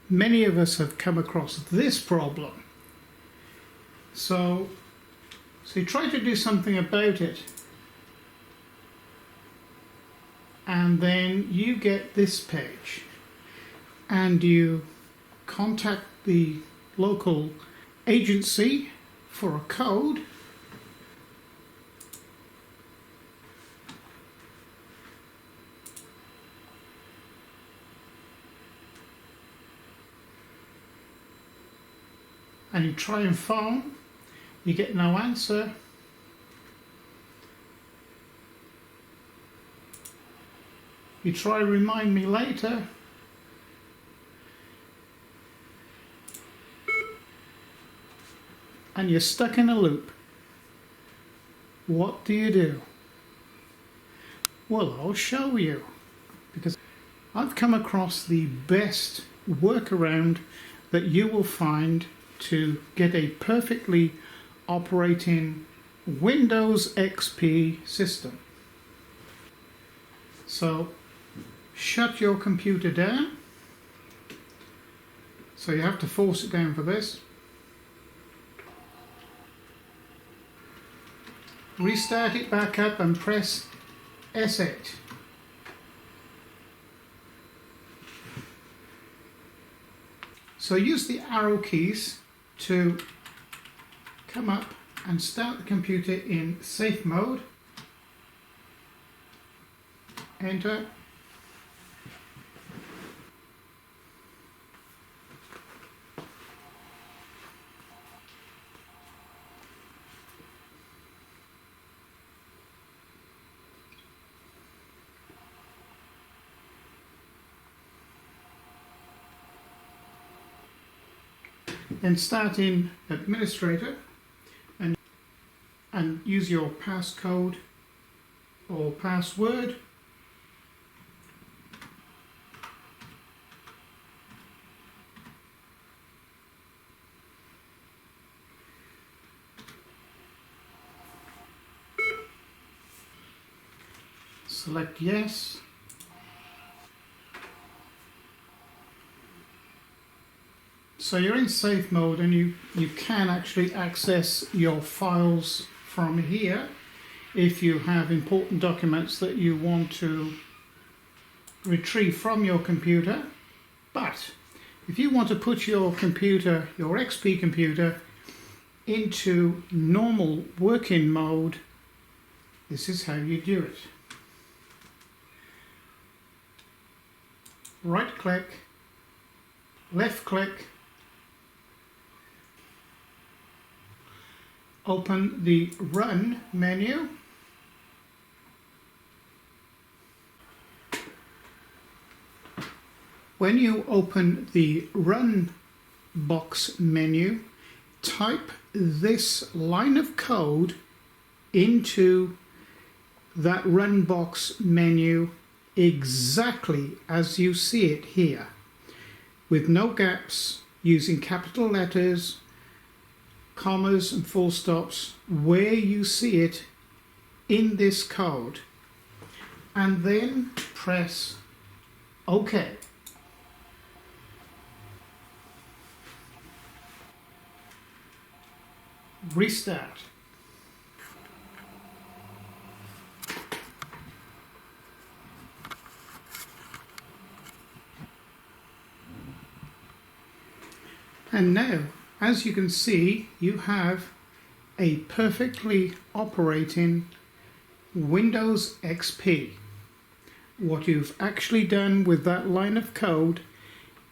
many of us have come across this problem. So you try to do something about it, and then you get this page, and you contact the local agency for a code. And you try and phone, you get no answer. You try remind me later. And you're stuck in a loop. What do you do? Well, I'll show you, because I've come across the best workaround that you will find to get a perfectly operating Windows XP system. So shut your computer down. So you have to force it down for this. Restart it back up and press S8. So use the arrow keys to come up and start the computer in safe mode. Enter. Then start in administrator and use your passcode or password. Select yes. So you're in safe mode, and you can actually access your files from here if you have important documents that you want to retrieve from your computer. But if you want to put your computer, your XP computer, into normal working mode, this is how you do it. Right click, left click, open the Run menu. When you open the Run box menu, type this line of code into that Run box menu exactly as you see it here, with no gaps, using capital letters, commas and full stops where you see it in this code, and then press OK. Restart. And now, as you can see, you have a perfectly operating Windows XP. What you've actually done with that line of code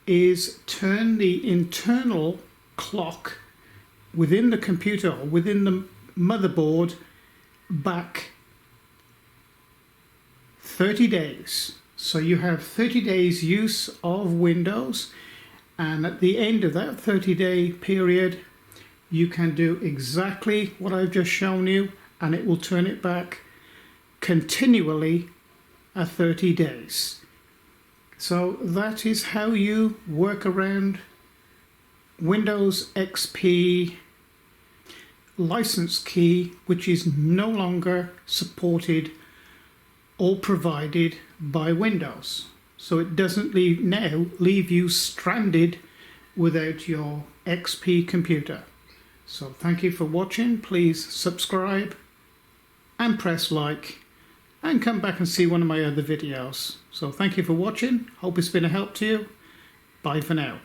is turn the internal clock within the computer or within the motherboard back 30 days. So you have 30 days use of Windows, and at the end of that 30-day period you can do exactly what I've just shown you, and it will turn it back continually at 30 days. So that is how you work around Windows XP license key, which is no longer supported or provided by Windows. So it doesn't leave you stranded without your XP computer. So thank you for watching. Please subscribe and press like and come back and see one of my other videos. So thank you for watching. Hope it's been a help to you. Bye for now.